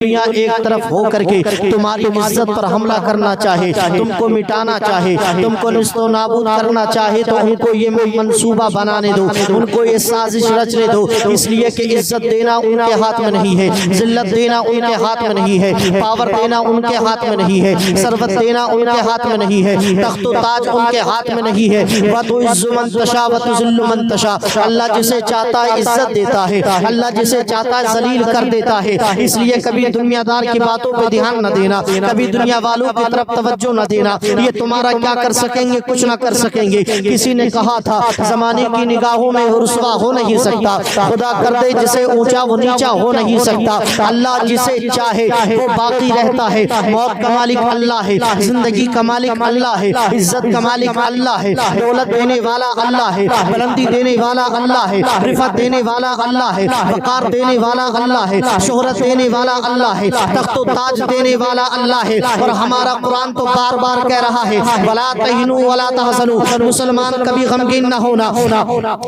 دنیا ایک طرف ہو کر کے تمہاری عزت پر حملہ کرنا چاہے، تم کو مٹانا چاہے، تم کو نست و نابود کرنا چاہے تو ان کو یہ منصوبہ بنانے دو، ان کو یہ سازش رچنے دو، اس لیے کہ عزت دینا ان کے ہاتھ میں نہیں ہے، ذلت دینا ان کے ہاتھ میں نہیں ہے، پاور دینا ان کے ہاتھ میں نہیں ہے، ثروت دینا ان کے ہاتھ میں نہیں ہے، تخت و تاج ان کے ہاتھ میں نہیں ہے۔ وَتُعِزُّ مَن تَشَاءُ وَتُذِلُّ مَن تَشَاءُ، اللہ جسے چاہتا ہے عزت دیتا ہے، اللہ جسے چاہتا ہے ذلیل کر دیتا ہے۔ اس لیے کبھی دنیا دار کی باتوں پہ دھیان نہ دینا، کبھی دنیا والوں کی طرف توجہ نہ دینا، یہ تمہارا کیا کر سکیں گے؟ کچھ نہ کر سکیں گے۔ کسی نے کہا تھا زمانے کی نگاہوں میں رسوا ہو نہیں سکتا، خدا کر دے جسے اونچا وہ نیچا ہو نہیں سکتا۔ اللہ جسے چاہے وہ باقی رہتا ہے، موت کا مالک اللہ ہے، زندگی کا مالک اللہ ہے، عزت کا مالک اللہ ہے، دولت دینے والا اللہ ہے، بلندی دینے والا اللہ ہے، رفعت دینے والا اللہ ہے، وقار دینے والا اللہ ہے، شہرت دینے والا اللہ ہے، تخت و تاج دینے والا اللہ ہے۔ اور ہمارا قرآن تو بار بار کہہ رہا ہے وَلَا تَهِنُوا وَلَا تَحْزَنُوا، مسلمان کبھی غمگین نہ ہونا،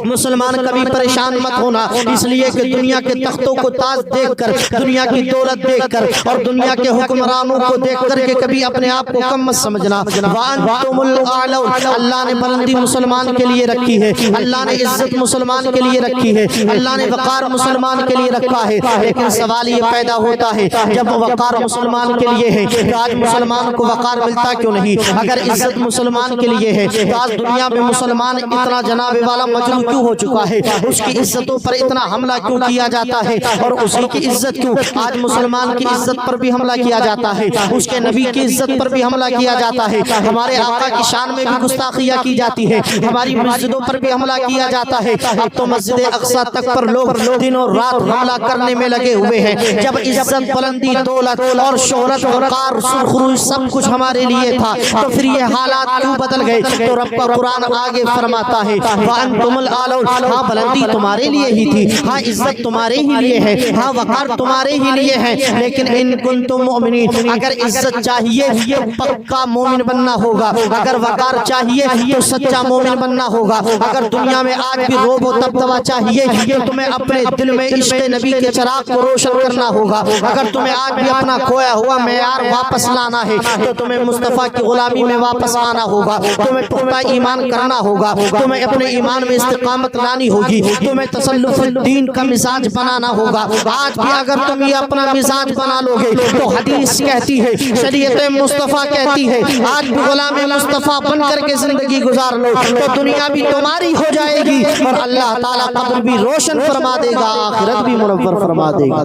مسلمان کبھی پریشان مت ہونا، اس لیے کہ دنیا کے تختوں کو تاج دیکھ کر، دنیا کی دولت دیکھ کر اور دنیا کے حکمرانوں کو دیکھ کر کے کبھی اپنے آپ کو کم مت سمجھنا۔ وَأَنْتُمُ الْأَعْلَوْنَ، اللہ نے بلندی مسلمان کے لیے رکھی ہے، اللہ نے عزت مسلمان کے لیے رکھی ہے، اللہ نے وقار مسلمان کے لیے رکھا ہے۔ لیکن سوال یہ پیدا ہوتا ہے جب وقار مسلمان کے لیے ہے تو آج مسلمان کو وقار ملتا کیوں نہیں؟ اگر عزت مسلمان کے لیے ہے تو آج دنیا میں مسلمان اتنا جناب والا مجروح کیوں ہو چکا ہے؟ اس کی عزتوں پر اتنا حملہ کیوں کیا جاتا ہے؟ اور اسی کی عزت کیوں آج مسلمان کی عزت پر بھی حملہ کیا جاتا ہے، اس کے نبی کی عزت پر بھی حملہ کیا جاتا ہے، ہمارے آقا کی شان میں بھی گستاخیاں کی جاتی ہے، ہماری مسجدوں پر بھی حملہ کیا جاتا ہے۔ اب تو مسجد اقصی تک پر لوگ دن اور رات حملہ کرنے میں لگے ہوئے ہیں۔ جب عزت، بلندی، دولت اور شہرت، وقار، سرخروش سب کچھ ہمارے لیے تھا تو پھر یہ حالات کیوں بدل گئے؟ تو رب کا قرآن آگے فرماتا ہے وَأَنْتُمُ الْأَعْلَوْنَ، ہاں بلندی تمہارے لیے ہی تھی، ہاں عزت تمہارے ہی لیے ہے، ہاں وقار تمہارے ہی لیے ہے، لیکن ان کنتم مؤمنین، اگر عزت چاہیے تو پکا مومن بننا ہوگا، اگر وقار چاہیے تو سچا مومن بننا ہوگا، اگر دنیا میں آج بھی روب و دبدبہ چاہیے تو تمہیں اپنے دل میں عشق نبی کے چراغ کو روشن کرنا ہوگا، اگر تمہیں آج بھی اپنا کھویا ہوا معیار واپس لانا ہے تو تمہیں مصطفیٰ کی غلامی میں واپس آنا ہوگا، تمہیں پختہ ایمان کرنا ہوگا، تمہیں اپنے ایمان میں استقامت لانی ہوگی، تمہیں تسلف الدین کا مزاج بنانا ہوگا۔ آج بھی اگر تم یہ اپنا مزاج بنا لو گے تو حدیث کہتی ہے، شریعت مصطفیٰ کہتی ہے آج بھی غلام مصطفیٰ بن کر کے زندگی گزار لو تو دنیا بھی تمہاری ہو جائے گی اور اللہ تعالیٰ قبر بھی روشن فرما دے گا، آخرت بھی منور فرما دے گا۔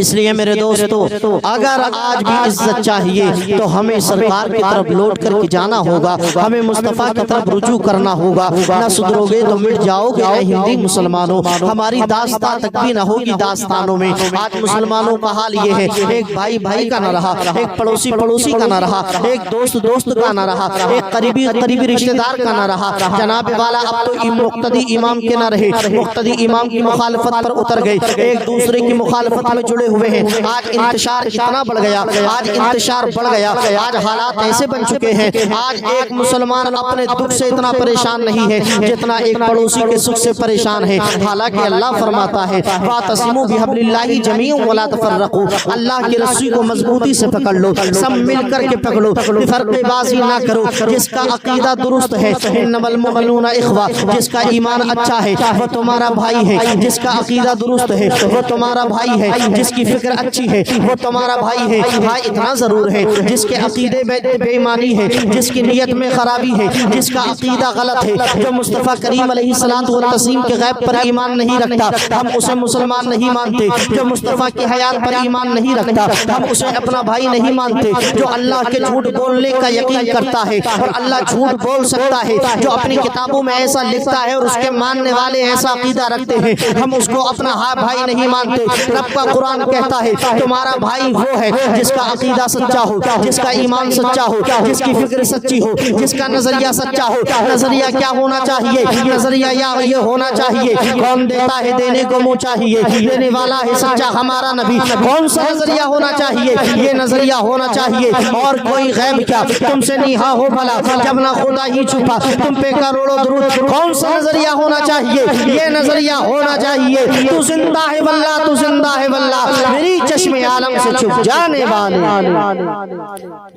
اس لیے میرے دوستو اگر آج بھی عزت چاہیے تو ہمیں سرکار کی طرف لوٹ کر کے جانا ہوگا، ہمیں مصطفیٰ کی طرف رجوع کرنا ہوگا۔ نہ سدھرو گے تو مٹ جاؤ گے اے ہندی مسلمانوں، ہماری داستان تک بھی نہ ہوگی داستانوں میں۔ آج مسلمانوں کا حال یہ ہے، ایک بھائی بھائی کا نہ رہا، ایک پڑوسی پڑوسی کا نہ رہا، ایک دوست دوست کا نہ رہا، ایک قریبی قریبی رشتہ دار کا نہ رہا۔ جناب والا اب تو مقتدی امام کے نہ رہے، مقتدی امام کی مخالفت پر اتر گئے، ایک دوسرے کی مخالفت میں جڑے ہوئے ہیں۔ آج انتشار اتنا بڑھ گیا، آج انتشار بڑھ گیا، آج حالات ایسے بن چکے ہیں، آج ایک مسلمان اپنے دکھ سے اتنا پریشان نہیں ہے جتنا ایک پڑوسی کے سکھ سے پریشان ہے۔ حالانکہ اللہ فرماتا ہے وَاعْتَصِمُوا بِحَبْلِ اللَّهِ جَمِيعًا وَلَا تَفَرَّقُوا، اللہ کی رسی کو مضبوطی سے پکڑ لو، سب مل کر کے پکڑو، فرقے بازی نہ کرو۔ جس کا عقیدہ درست ہے انما المؤمنون اخوہ، جس کا ایمان اچھا ہے وہ تمہارا بھائی ہے، جس کا عقیدہ درست ہے وہ تمہارا بھائی ہے، جس کی فکر اچھی ہے وہ تمہارا بھائی ہے۔ ہاں اتنا ضرور ہے جس کے عقیدے میں بے ایمانی ہے، جس کی نیت میں خرابی ہے، جس کا عقیدہ غلط ہے، جو مصطفیٰ کریم علیہ الصلوۃ والتسلیم کے غیب پر ایمان نہیں رکھتا ہم اسے مسلمان نہیں مانتے، جو مصطفیٰ کی حیات پر ایمان نہیں رکھتا ہم اسے اپنا بھائی نہیں مانتے، جو اللہ کے جھوٹ بولنے کا یقین کرتا ہے اور اللہ جھوٹ بول سکتا ہے، جو اپنی کتابوں میں ایسا لکھتا ہے اور اس کے ماننے والے ایسا عقیدہ رکھتے ہیں ہم اس کو اپنا بھائی نہیں مانتے۔ رب کا قرآن قرآن کہتا ہے تمہارا بھائی وہ ہے جس کا عقیدہ سچا ہو، جس کا ایمان سچا ہو، جس کی فکر سچی ہو، جس کا نظریہ سچا ہو۔ نظریہ کیا ہونا چاہیے؟ نظریہ یہ ہونا چاہیے کون دیتا ہے دینے کو منہ چاہیے، دینے والا ہے سچا ہمارا نبی۔ کون سا نظریہ ہونا چاہیے؟ یہ نظریہ ہونا چاہیے اور کوئی غیب کیا تم سے نیہا ہو بھلا، جب نہ خدا ہی چھپا تم پہ کروڑوں درود۔ کون سا نظریہ ہونا چاہیے؟ یہ نظریہ ہونا چاہیے تو زندہ ہے واللہ، تو زندہ ہے واللہ، میری چشم عالم سے چھپ جانے والے۔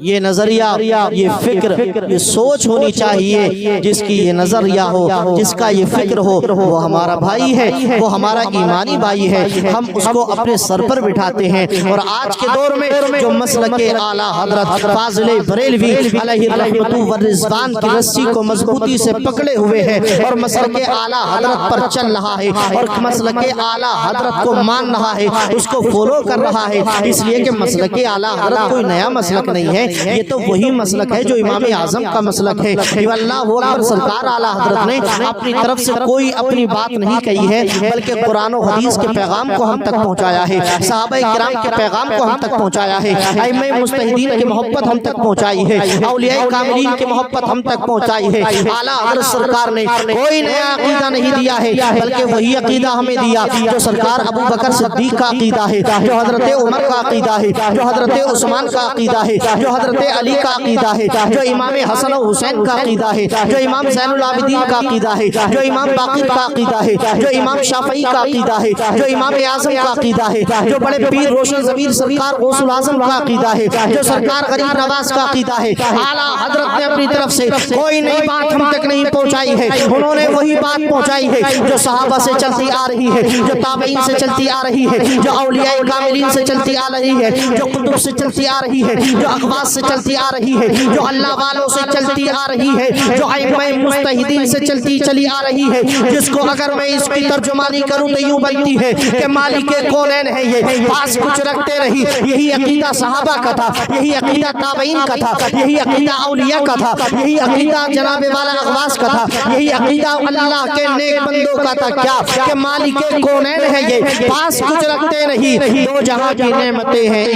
یہ نظریہ، یہ فکر، یہ سوچ ہونی چاہیے جس کی یہ نظریہ ہو، جس کا یہ فکر ہو، وہ ہمارا بھائی ہے، وہ ہمارا ایمانی بھائی ہے، ہم اس کو اپنے سر پر بٹھاتے ہیں۔ اور آج کے دور میں جو مسلک اعلیٰ حضرت فاضل بریلوی علیہ الرحمت والرضوان کی رسی کو مضبوطی سے پکڑے ہوئے ہے اور مسلک اعلیٰ حضرت پر چل رہا ہے اور مسلک اعلیٰ حضرت کو مان رہا ہے، اس کو فالو کر رہا ہے، اس لیے کہ مسلک اعلیٰ حضرت کوئی نیا مسلک نہیں ہے، یہ تو وہی مسلک ہے جو امام اعظم کا مسلک ہے۔ اللہ اکبر، سرکار اعلیٰ حضرت نے اپنی طرف سے کوئی اپنی بات نہیں کہی ہے، بلکہ قرآن و حدیث کے پیغام کو ہم تک پہنچایا ہے، صحابہ کرام کے پیغام کو ہم تک پہنچایا ہے، ائمہ مجتہدین کی محبت ہم تک پہنچائی ہے، اولیاء کاملین کی محبت ہم تک پہنچائی ہے۔ اعلیٰ حضرت سرکار نے کوئی نیا عقیدہ نہیں دیا ہے، بلکہ وہی عقیدہ ہمیں دیا جو سرکار ابو بکر صدیق کا عقیدہ ہے، جو حضرت عمر کا عقیدہ ہے، جو حضرت عثمان کا عقیدہ ہے، جو حضرت علی کا عقیدہ ہے، جو امام حسن و حسین کا عقیدہ ہے، جو امام زین العابدین کا عقیدہ ہے، جو امام باقر کا عقیدہ ہے، جو امام شافعی کا عقیدہ ہے، جو امام اعظم کا عقیدہ ہے، جو بڑے پیر روشن ضمیر سرکار غوث الاعظم کا عقیدہ ہے، جو سرکار غریب نواز کا عقیدہ ہے۔ اعلیٰ حضرت نے اپنی طرف سے کوئی نئی بات ہم تک نہیں پہنچائی ہے، انہوں نے وہی بات پہنچائی ہے جو صحابہ سے چلتی آ رہی ہے، جو تابعین سے چلتی آ رہی ہے، جو اولیاء کاملین سے چلتی آ رہی ہے، جو قطب سے چلتی آ رہی ہے، جو اقواس سے چلتی آ رہی ہے، جو اللہ والوں سے چلتی آ رہی ہے، جو ائمہ مجتہدین سے چلتی چلی آ رہی ہے، جس کو اگر میں اس کی ترجمانی کروں تو یوں بنتی ہے کہ مالک کونین ہے، یہ پاس کچھ رکھتے نہیں۔ یہی عقیدہ صحابہ کا تھا، یہی عقیدہ تابعین کا تھا، یہی عقیدہ اولیاء کا تھا، یہی عقیدہ جناب والا اقواس کا تھا، یہی عقیدہ اللہ کے نیک بندوں کا تھا، کیا کہ مالک کونین ہے، یہ پاس کچھ رکھتے نہیں، دو جہاں کی نعمتیں ہیں۔